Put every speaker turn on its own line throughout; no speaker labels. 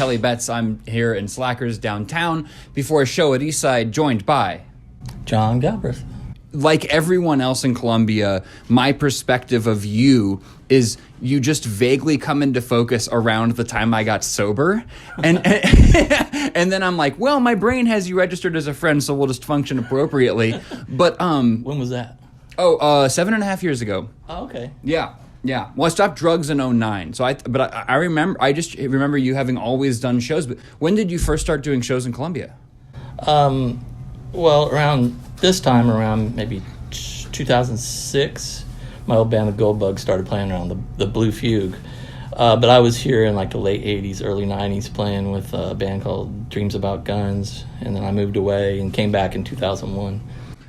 Charlie Betts. I'm here in Slackers downtown before a show at Eastside, joined by
John Galbraith.
Like everyone else in Columbia, my perspective of you is you just vaguely come into focus around the time I got sober. And and then I'm like, well, my brain has you registered as a friend, so we'll just function appropriately. But
when was that?
7.5 years ago.
Oh, okay.
Yeah. Well, I stopped drugs in 2009. So I just remember you having always done shows. But when did you first start doing shows in Columbia?
Well, around this time, around maybe 2006, my old band, the Goldbug, started playing around the Blue Fugue. But I was here in like the late 80s, early 90s playing with a band called Dreams About Guns. And then I moved away and came back in 2001.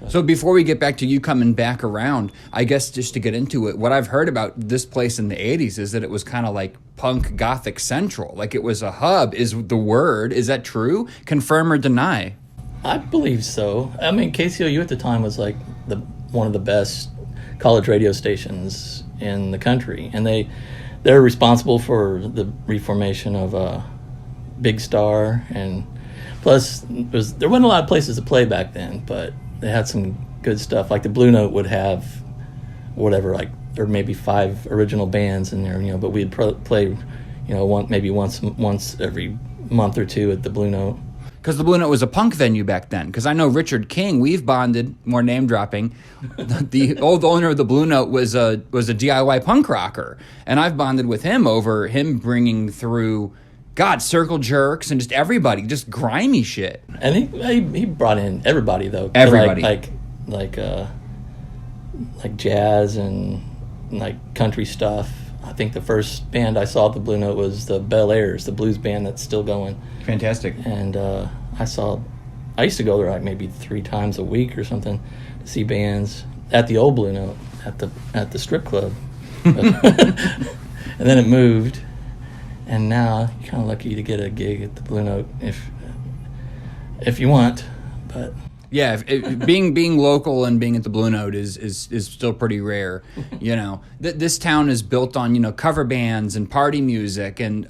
So before we get back to you coming back around, I guess just to get into it, what I've heard about this place in the 80s is that it was kind of like punk gothic central. Like it was a hub, is the word. Is that true? Confirm or deny?
I believe so. I mean, KCOU at the time was like one of the best college radio stations in the country. And they're responsible for the reformation of Big Star. And plus, there wasn't a lot of places to play back then, but they had some good stuff. Like the Blue Note would have whatever, like there were maybe 5 original bands in there, but we'd play, maybe once every month or two at the Blue Note.
Because the Blue Note was a punk venue back then. Because I know Richard King, we've bonded, more name dropping. The old owner of the Blue Note was a DIY punk rocker. And I've bonded with him over him bringing through, Circle Jerks and just everybody, just grimy shit.
And he brought in everybody, though.
Everybody.
Like jazz and like country stuff. I think the first band I saw at the Blue Note was the Bel Airs, the blues band that's still going.
Fantastic.
And I used to go there like maybe 3 times a week or something to see bands at the old Blue Note at the strip club. And then it moved, and now you're kind of lucky to get a gig at the Blue Note if you want, but.
Yeah, being local and being at the Blue Note is still pretty rare. This town is built on cover bands and party music, and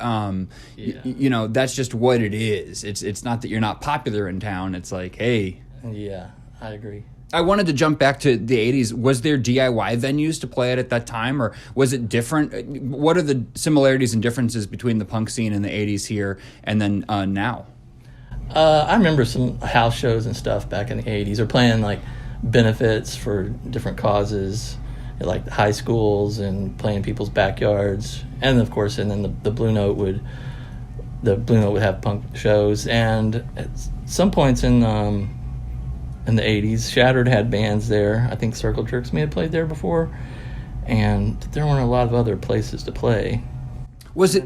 that's just what it is. It's not that you're not popular in town. It's like, hey.
Yeah, I agree.
I wanted to jump back to the 80s. Was there DIY venues to play at that time, or was it different? What are the similarities and differences between the punk scene in the 80s here and then now?
I remember some house shows and stuff back in the 80s, or playing like benefits for different causes at like high schools and playing people's backyards. And of course, and then the Blue Note would have punk shows. And at some points in the 80s, Shattered had bands there. I think Circle Jerks may have played there before, and there weren't a lot of other places to play.
Was it?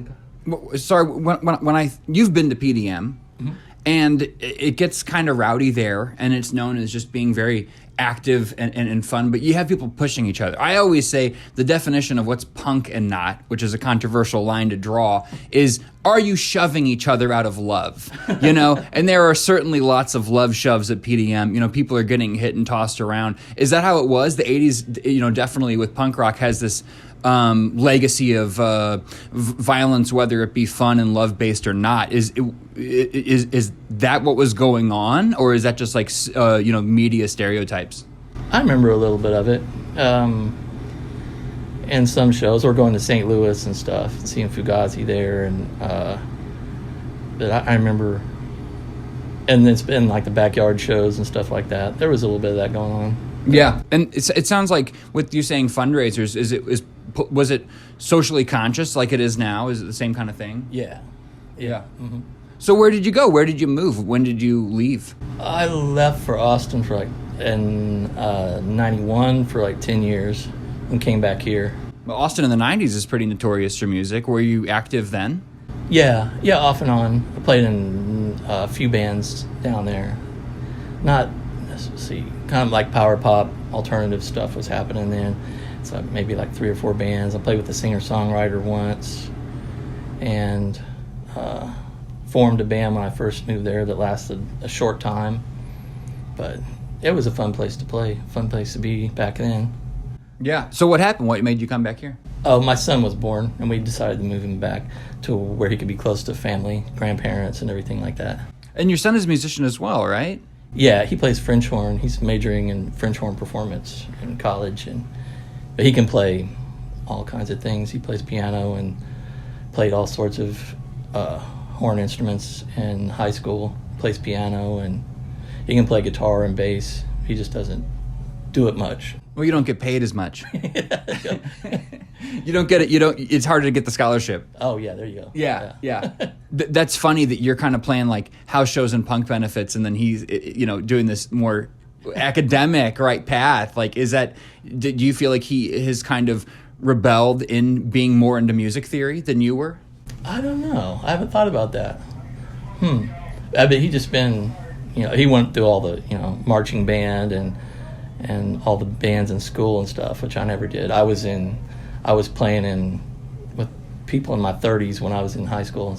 Sorry, when you've been to PDM. Mm-hmm. And it gets kind of rowdy there, and it's known as just being very active and fun, but you have people pushing each other. I always say the definition of what's punk and not, which is a controversial line to draw, is are you shoving each other out of love? And there are certainly lots of love shoves at PDM. People are getting hit and tossed around. Is that how it was? The 80s, definitely with punk rock has this legacy of violence, whether it be fun and love-based or not. Is that what was going on, or is that just like media stereotypes?
I remember a little bit of it in some shows, or going to St. Louis and stuff, seeing Fugazi there, and but I remember, and it's been like the backyard shows and stuff like that. There was a little bit of that going on.
Yeah, and it sounds like with you saying fundraisers, was it socially conscious like it is now? Is it the same kind of thing?
Yeah. Mm-hmm.
So where did you go? Where did you move? When did you leave?
I left for Austin in 91 for like 10 years and came back here.
Well, Austin in the 90s is pretty notorious for music. Were you active then?
Yeah, off and on. I played in a few bands down there. Not, let's see, kind of like power pop, alternative stuff was happening then. So maybe like 3 or 4 bands. I played with a singer-songwriter once, and formed a band when I first moved there that lasted a short time. But it was a fun place to play, fun place to be back then.
Yeah. So what happened? What made you come back here?
Oh, my son was born, and we decided to move him back to where he could be close to family, grandparents, and everything like that.
And your son is a musician as well, right?
Yeah, he plays French horn. He's majoring in French horn performance in college, but he can play all kinds of things. He plays piano and played all sorts of horn instruments in high school. Plays piano, and he can play guitar and bass. He just doesn't do it much.
Well, you don't get paid as much. You don't get it. You don't. It's harder to get the scholarship.
Oh yeah, there you go.
Yeah. That's funny that you're kind of playing like house shows and punk benefits, and then he's doing this more academic right path. Like, do you feel like he has kind of rebelled in being more into music theory than you were?
I don't know. I haven't thought about that. I mean, he just been, he went through all the, marching band and all the bands in school and stuff, which I never did. I was playing with people in my 30s when I was in high school,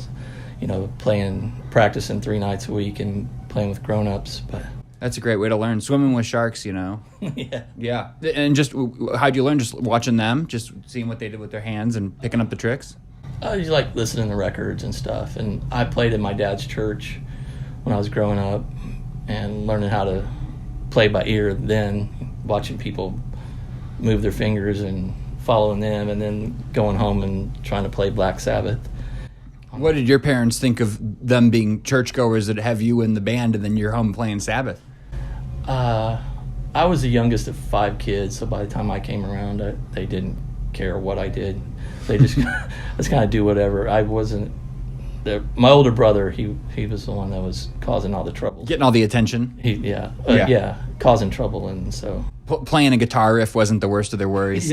practicing 3 nights a week and playing with grown-ups. But
that's a great way to learn. Swimming with sharks, Yeah. And just, how'd you learn? Just watching them? Just seeing what they did with their hands and picking up the tricks?
I just like listening to records and stuff. And I played in my dad's church when I was growing up and learning how to play by ear then, watching people move their fingers and following them, and then going home and trying to play Black Sabbath.
What did your parents think of them being churchgoers that have you in the band and then you're home playing Sabbath?
I was the youngest of 5 kids, so by the time I came around, they didn't care what I did. They just kind of do whatever. I wasn't. My older brother, he was the one that was causing all the trouble.
Getting all the attention?
Yeah, causing trouble, and so...
Playing a guitar riff wasn't the worst of their worries?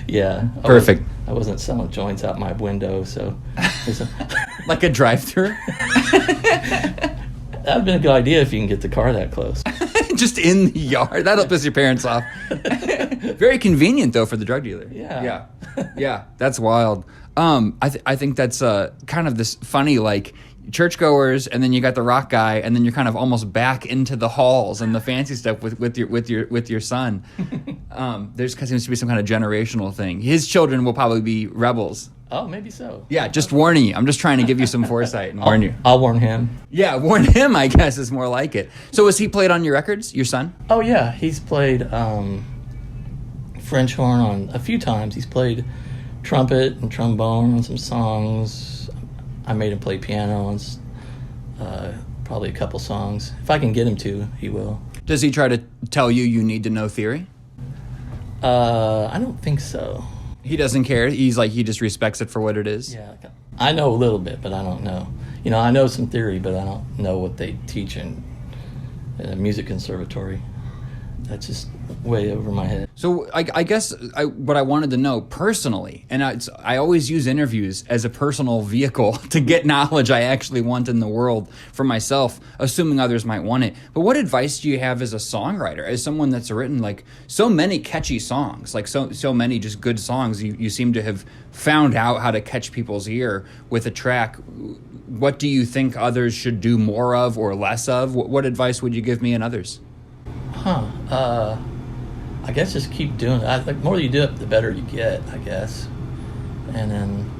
Yeah.
Perfect.
I wasn't selling joints out my window, so...
Like a drive-thru?
That would have been a good idea if you can get the car that close.
Just in the yard? That'll piss your parents off. Very convenient, though, for the drug dealer. Yeah, that's wild. I think that's kind of this funny, like, churchgoers, and then you got the rock guy, and then you're kind of almost back into the halls and the fancy stuff with your son. There's seems to be some kind of generational thing. His children will probably be rebels.
Oh, maybe so.
Yeah, just warning you. I'm just trying to give you some foresight and warn you.
I'll warn him.
Yeah, warn him, I guess, is more like it. So has he played on your records, your son?
Oh, yeah. He's played French horn on a few times. He's played trumpet and trombone on some songs. I made him play piano on probably a couple songs. If I can get him to, he will.
Does he try to tell you need to know theory?
I don't think so.
He doesn't care? He just respects it for what it is?
Yeah. I know a little bit, but I don't know. I know some theory, but I don't know what they teach in a music conservatory. That's just way over my head.
So I guess what I wanted to know personally, and I always use interviews as a personal vehicle to get knowledge I actually want in the world for myself, assuming others might want it. But what advice do you have as a songwriter, as someone that's written like so many catchy songs, like so many just good songs? You seem to have found out how to catch people's ear with a track. What do you think others should do more of or less of? What advice would you give me and others?
I guess just keep doing it. The more you do it, the better you get, I guess. And then,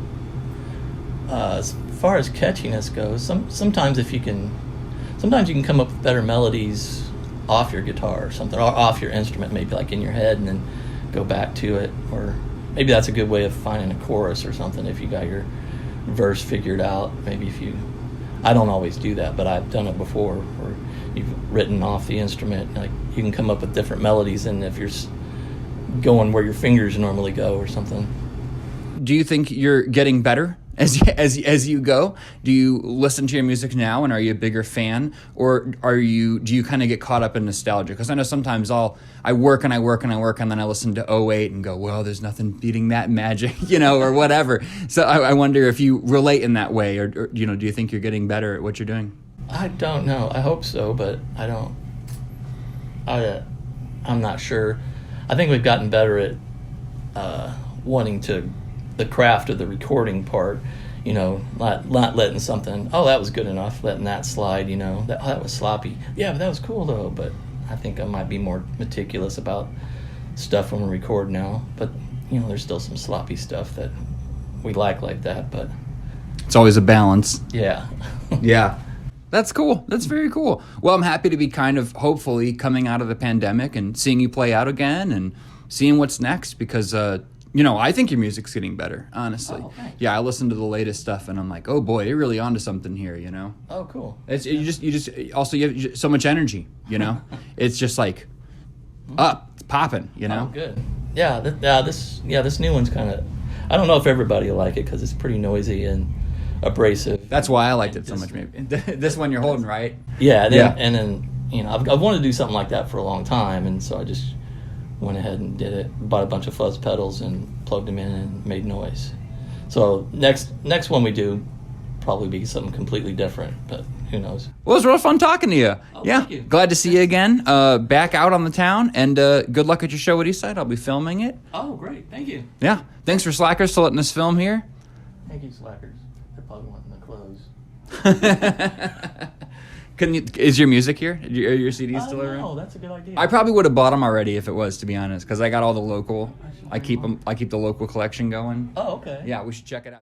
as far as catchiness goes, sometimes you can come up with better melodies off your guitar or something, or off your instrument, maybe like in your head, and then go back to it. Or maybe that's a good way of finding a chorus or something if you got your verse figured out. Maybe I don't always do that, but I've done it before, where you've written off the instrument, like you can come up with different melodies than if you're going where your fingers normally go or something.
Do you think you're getting better as you go? Do you listen to your music now and are you a bigger fan, or do you kind of get caught up in nostalgia? Because I know sometimes I work and then I listen to '08 and go, well, there's nothing beating that magic, or whatever. So I wonder if you relate in that way, or do you think you're getting better at what you're doing?
I don't know. I hope so, but I don't. I'm not sure. I think we've gotten better at wanting the craft of the recording part. Not letting something. Oh, that was good enough. Letting that slide. That was sloppy. Yeah, but that was cool though. But I think I might be more meticulous about stuff when we record now. But there's still some sloppy stuff that we like that, but
It's always a balance.
yeah.
Yeah. That's cool. That's very cool. Well, I'm happy to be kind of hopefully coming out of the pandemic and seeing you play out again and seeing what's next because, I think your music's getting better, honestly.
Oh, thanks.
Yeah, I listened to the latest stuff and I'm like, oh boy, you're really onto something here,
Oh, cool.
It's you just also you have so much energy, It's just like up, it's popping,
Oh, good. Yeah, this new one's kind of. I don't know if everybody will like it because it's pretty noisy and abrasive.
That's why I liked it so much. Maybe this one you're holding, right?
Yeah,
Yeah.
And then I've wanted to do something like that for a long time, and so I just went ahead and did it. Bought a bunch of fuzz pedals and plugged them in and made noise. So next one we do probably be something completely different, but who knows?
Well, it was real fun talking to you.
Oh,
Yeah,
thank you.
glad to see you again. Back out on the town, and good luck at your show at Eastside. I'll be filming it.
Oh, great! Thank you.
Yeah, thanks for Slackers for letting us film here.
Thank you, Slackers. They're probably wanting to close.
Is your music here? Are your CDs still around?
No, that's a good idea.
I probably would have bought them already if it was, to be honest, because I got all the local. I keep the local collection going.
Oh, okay.
Yeah, we should check it out.